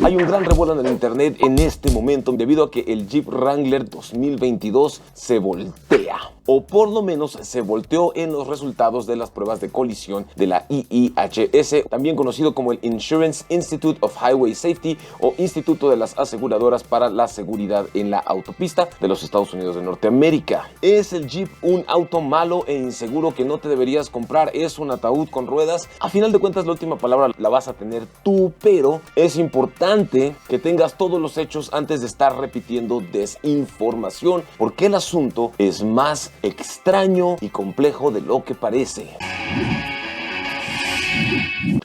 Hay un gran revuelo en el internet en este momento debido a que el Jeep Wrangler 2022 se voltea, o por lo menos se volteó en los resultados de las pruebas de colisión de la IIHS, también conocido como el Insurance Institute of Highway Safety o Instituto de las Aseguradoras para la Seguridad en la Autopista de los Estados Unidos de Norteamérica. ¿Es el Jeep un auto malo e inseguro que no te deberías comprar? ¿Es un ataúd con ruedas? A final de cuentas, la última palabra la vas a tener tú, pero es importante que tengas todos los hechos antes de estar repitiendo desinformación, porque el asunto es más extraño y complejo de lo que parece.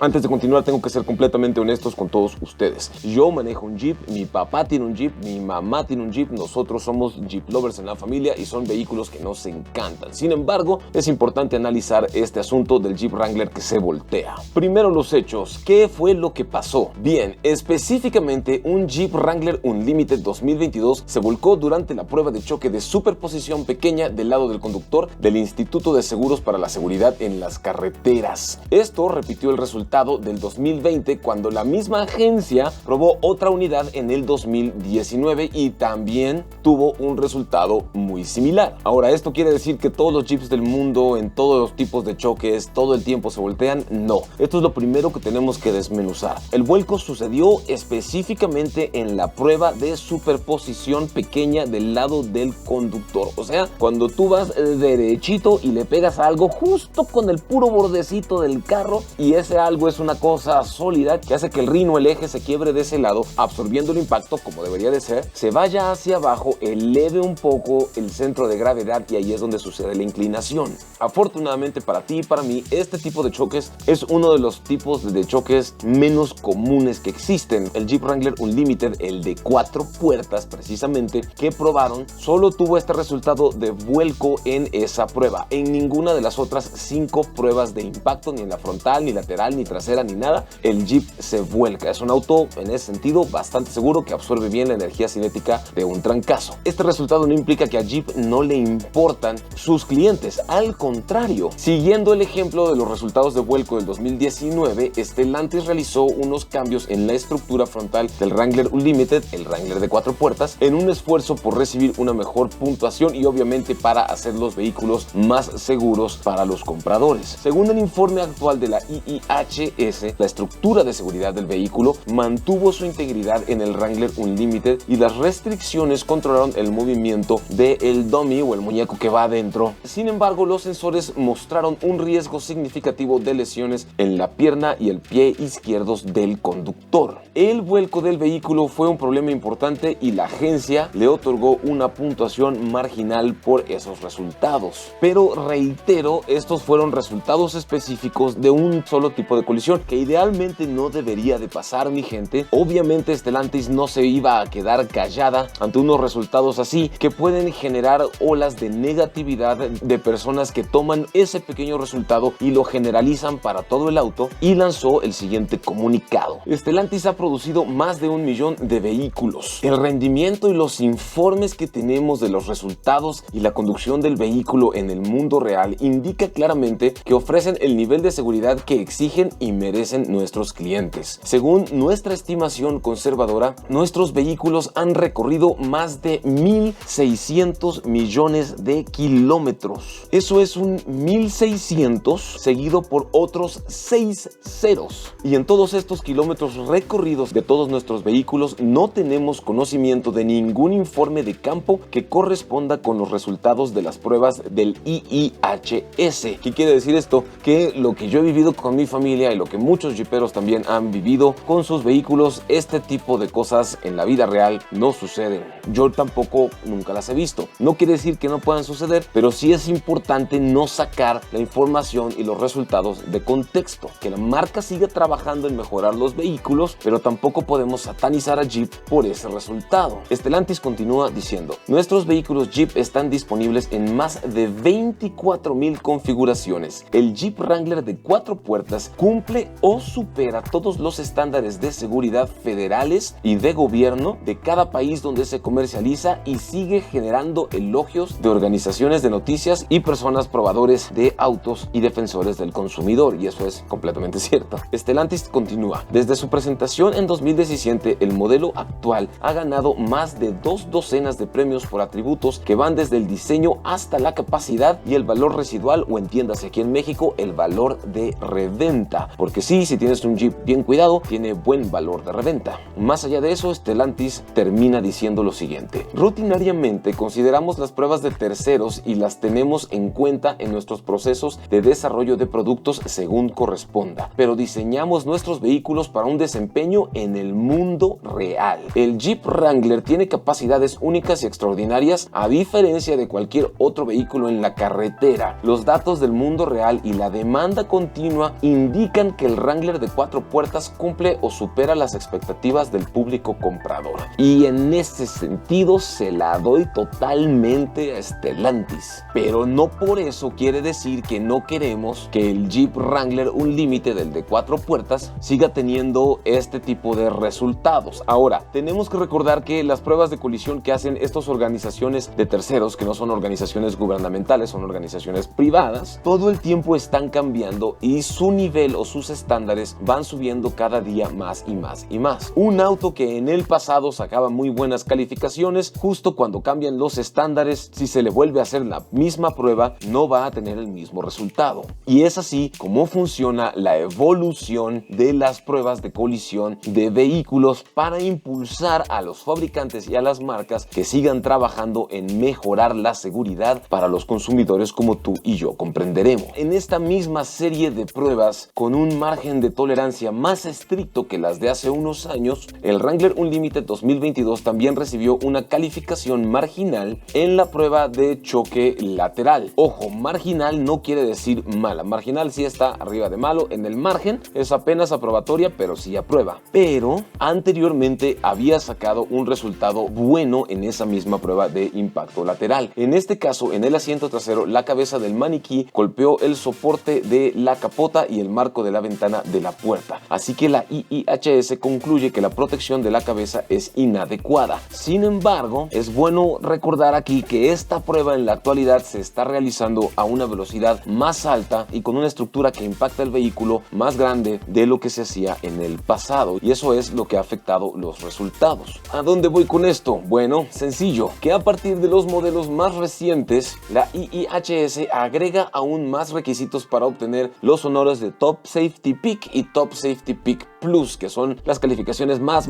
Antes de continuar, tengo que ser completamente honestos con todos ustedes. Yo manejo un Jeep, mi papá tiene un Jeep, mi mamá tiene un Jeep, nosotros somos Jeep lovers en la familia y son vehículos que nos encantan. Sin embargo, es importante analizar este asunto del Jeep Wrangler que se voltea. Primero los hechos. ¿Qué fue lo que pasó? Bien, específicamente un Jeep Wrangler Unlimited 2022 se volcó durante la prueba de choque de superposición pequeña del lado del conductor del Instituto de Seguros para la Seguridad en las Carreteras. Esto repitió el resultado del 2020 cuando la misma agencia probó otra unidad en el 2019 y también tuvo un resultado muy similar. Ahora, ¿esto quiere decir que todos los Jeeps del mundo en todos los tipos de choques todo el tiempo se voltean? No. Esto es lo primero que tenemos que desmenuzar. El vuelco sucedió específicamente en la prueba de superposición pequeña del lado del conductor. O sea, cuando tú vas derechito y le pegas a algo justo con el puro bordecito del carro y ese algo es una cosa sólida que hace que el rin o el eje se quiebre de ese lado, absorbiendo el impacto como debería de ser, se vaya hacia abajo, eleve un poco el centro de gravedad y ahí es donde sucede la inclinación. Afortunadamente para ti y para mí, este tipo de choques es uno de los tipos de choques menos comunes que existen. El Jeep Wrangler Unlimited, el de 4 puertas precisamente, que probaron, solo tuvo este resultado de vuelco en esa prueba. En ninguna de las otras 5 pruebas de impacto, ni en la frontal, ni lateral, ni trasera, ni nada, el Jeep se vuelca. Es un auto en ese sentido bastante seguro que absorbe bien la energía cinética de un trancazo. Este resultado no implica que a Jeep no le importan sus clientes, al contrario. Siguiendo el ejemplo de los resultados de vuelco del 2019, Stellantis realizó unos cambios en la estructura frontal del Wrangler Unlimited, el Wrangler de 4 puertas, en un esfuerzo por recibir una mejor puntuación y obviamente para hacer los vehículos más seguros para los compradores. Según el informe actual de la IIHS, la estructura de seguridad del vehículo mantuvo su integridad en el Wrangler Unlimited y las restricciones controlaron el movimiento del dummy o el muñeco que va adentro. Sin embargo, los sensores mostraron un riesgo significativo de lesiones en la pierna y el pie izquierdos del conductor. El vuelco del vehículo fue un problema importante y la agencia le otorgó una puntuación marginal por esos resultados. Pero reitero, estos fueron resultados específicos de un solo tipo de colisión que idealmente no debería de pasar, mi gente. Obviamente Stellantis no se iba a quedar callada ante unos resultados así que pueden generar olas de negatividad de personas que toman ese pequeño resultado y lo generalizan para todo el auto, y lanzó el siguiente comunicado: Stellantis ha producido más de 1 millón de vehículos. El rendimiento y los informes que tenemos de los resultados y la conducción del vehículo en el mundo real indica claramente que ofrecen el nivel de seguridad que exigen y merecen nuestros clientes. Según nuestra estimación conservadora, nuestros vehículos han recorrido más de 1.600 millones de kilómetros. Eso es un 1.600 seguido por otros 6 ceros. Y en todos estos kilómetros recorridos de todos nuestros vehículos no tenemos conocimiento de ningún informe de campo que corresponda con los resultados de las pruebas del IIHS. ¿Qué quiere decir esto? Que lo que yo he vivido con mi familia y lo que muchos jeeperos también han vivido con sus vehículos, este tipo de cosas en la vida real no suceden. Yo tampoco nunca las he visto. No quiere decir que no puedan suceder, pero sí es importante no sacar la información y los resultados de contexto. Que la marca siga trabajando en mejorar los vehículos, pero tampoco podemos satanizar a Jeep por ese resultado. Stellantis continúa diciendo: nuestros vehículos Jeep están disponibles en más de 24,000 configuraciones. El Jeep Wrangler de 4 puertas portátiles cumple o supera todos los estándares de seguridad federales y de gobierno de cada país donde se comercializa y sigue generando elogios de organizaciones de noticias y personas probadores de autos y defensores del consumidor, y eso es completamente cierto. Stellantis continúa. Desde su presentación en 2017, el modelo actual ha ganado más de 2 docenas de premios por atributos que van desde el diseño hasta la capacidad y el valor residual, o entiéndase aquí en México, el valor de reventa. Porque sí, si tienes un Jeep bien cuidado, tiene buen valor de reventa. Más allá de eso, Stellantis termina diciendo lo siguiente: rutinariamente consideramos las pruebas de terceros y las tenemos en cuenta en nuestros procesos de desarrollo de productos según corresponda, pero diseñamos nuestros vehículos para un desempeño en el mundo real. El Jeep Wrangler tiene capacidades únicas y extraordinarias a diferencia de cualquier otro vehículo en la carretera. Los datos del mundo real y la demanda continua indican que el Wrangler de 4 puertas cumple o supera las expectativas del público comprador. Y en este sentido se la doy totalmente a Stellantis. Pero no por eso quiere decir que no queremos que el Jeep Wrangler Unlimited, el de 4 puertas, siga teniendo este tipo de resultados. Ahora, tenemos que recordar que las pruebas de colisión que hacen estas organizaciones de terceros, que no son organizaciones gubernamentales, son organizaciones privadas, todo el tiempo están cambiando y su nivel o sus estándares van subiendo cada día más y más y más. Un auto que en el pasado sacaba muy buenas calificaciones, justo cuando cambian los estándares, si se le vuelve a hacer la misma prueba, no va a tener el mismo resultado. Y es así como funciona la evolución de las pruebas de colisión de vehículos para impulsar a los fabricantes y a las marcas que sigan trabajando en mejorar la seguridad para los consumidores como tú y yo comprenderemos. En esta misma serie de pruebas, con un margen de tolerancia más estricto que las de hace unos años, el Wrangler Unlimited 2022 también recibió una calificación marginal en la prueba de choque lateral. Ojo, marginal no quiere decir mala. Marginal sí está arriba de malo. En el margen es apenas aprobatoria, pero sí aprueba. Pero anteriormente había sacado un resultado bueno en esa misma prueba de impacto lateral. En este caso, en el asiento trasero, la cabeza del maniquí golpeó el soporte de la capota y el marco de la ventana de la puerta. Así que la IIHS concluye que la protección de la cabeza es inadecuada. Sin embargo, es bueno recordar aquí que esta prueba en la actualidad se está realizando a una velocidad más alta y con una estructura que impacta el vehículo más grande de lo que se hacía en el pasado, y eso es lo que ha afectado los resultados. ¿A dónde voy con esto? Bueno, sencillo, que a partir de los modelos más recientes, la IIHS agrega aún más requisitos para obtener los honores de Top Safety Peak y Top Safety Peak Plus, que son las calificaciones más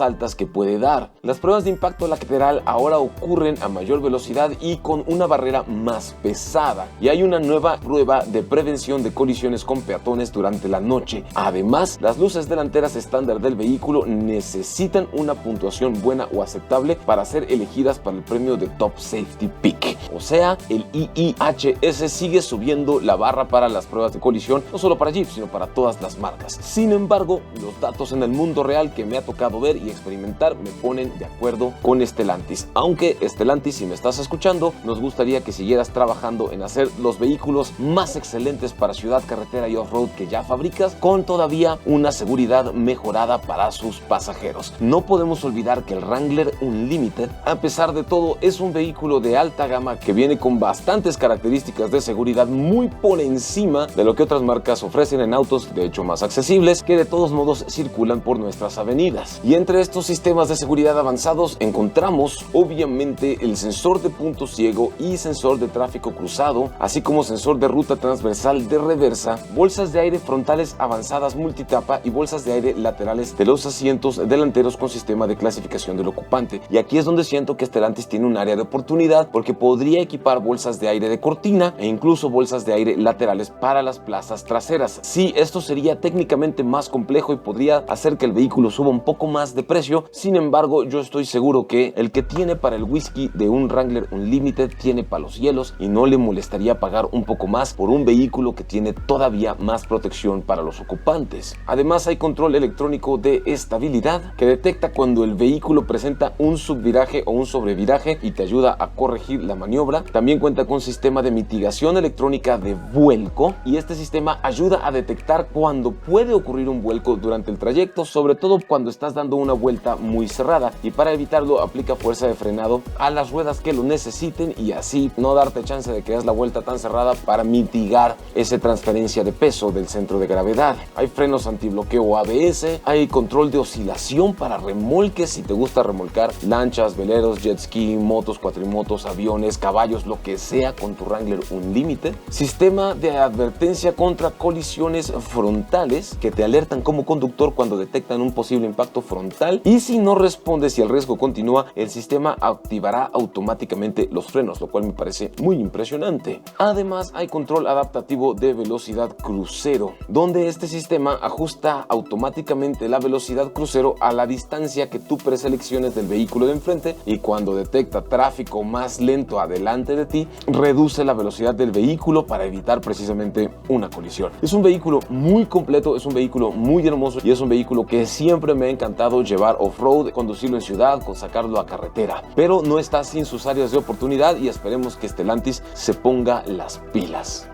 altas que puede dar. Las pruebas de impacto lateral ahora ocurren a mayor velocidad y con una barrera más pesada, y hay una nueva prueba de prevención de colisiones con peatones durante la noche. Además, las luces delanteras estándar del vehículo necesitan una puntuación buena o aceptable para ser elegidas para el premio de Top Safety Peak. O sea, el IIHS sigue subiendo la barra para las pruebas de colisión, no solo para Jeep, sino para todas las marcas. Sin embargo, los datos en el mundo real que me ha tocado ver y experimentar me ponen de acuerdo con Stellantis. Aunque Stellantis, si me estás escuchando, nos gustaría que siguieras trabajando en hacer los vehículos más excelentes para ciudad, carretera y off-road que ya fabricas, con todavía una seguridad mejorada para sus pasajeros. No podemos olvidar que el Wrangler Unlimited, a pesar de todo, es un vehículo de alta gama que viene con bastantes características de seguridad muy por encima de lo que otras marcas ofrecen en autos, de hecho más accesibles, que de todos modos circulan por nuestras avenidas. Y entre estos sistemas de seguridad avanzados encontramos obviamente el sensor de punto ciego y sensor de tráfico cruzado, así como sensor de ruta transversal de reversa, bolsas de aire frontales avanzadas multitapa y bolsas de aire laterales de los asientos delanteros con sistema de clasificación del ocupante. Y aquí es donde siento que Stellantis tiene un área de oportunidad, porque podría equipar bolsas de aire de cortina e incluso bolsas de aire laterales para las plazas traseras. Sí, esto sería técnicamente más complejo complejo y podría hacer que el vehículo suba un poco más de precio. Sin embargo, yo estoy seguro que el que tiene para el whisky de un Wrangler Unlimited tiene para los hielos y no le molestaría pagar un poco más por un vehículo que tiene todavía más protección para los ocupantes. Además, hay control electrónico de estabilidad que detecta cuando el vehículo presenta un subviraje o un sobreviraje y te ayuda a corregir la maniobra. También cuenta con sistema de mitigación electrónica de vuelco y este sistema ayuda a detectar cuando puede ocurrir un vuelco durante el trayecto, sobre todo cuando estás dando una vuelta muy cerrada, y para evitarlo aplica fuerza de frenado a las ruedas que lo necesiten y así no darte chance de que hagas la vuelta tan cerrada para mitigar esa transferencia de peso del centro de gravedad. Hay frenos antibloqueo ABS, hay control de oscilación para remolques si te gusta remolcar lanchas, veleros, jet ski, motos, cuatrimotos, aviones, caballos, lo que sea con tu Wrangler Unlimited. Sistema de advertencia contra colisiones frontales que te alertan como conductor cuando detectan un posible impacto frontal, y si no respondes y el riesgo continúa, el sistema activará automáticamente los frenos, lo cual me parece muy impresionante. Además, hay control adaptativo de velocidad crucero, donde este sistema ajusta automáticamente la velocidad crucero a la distancia que tú preselecciones del vehículo de enfrente, y cuando detecta tráfico más lento adelante de ti, reduce la velocidad del vehículo para evitar precisamente una colisión. Es un vehículo muy completo, es un vehículo muy hermoso y es un vehículo que siempre me ha encantado llevar off-road, conducirlo en ciudad, con sacarlo a carretera, pero no está sin sus áreas de oportunidad y esperemos que Stellantis se ponga las pilas.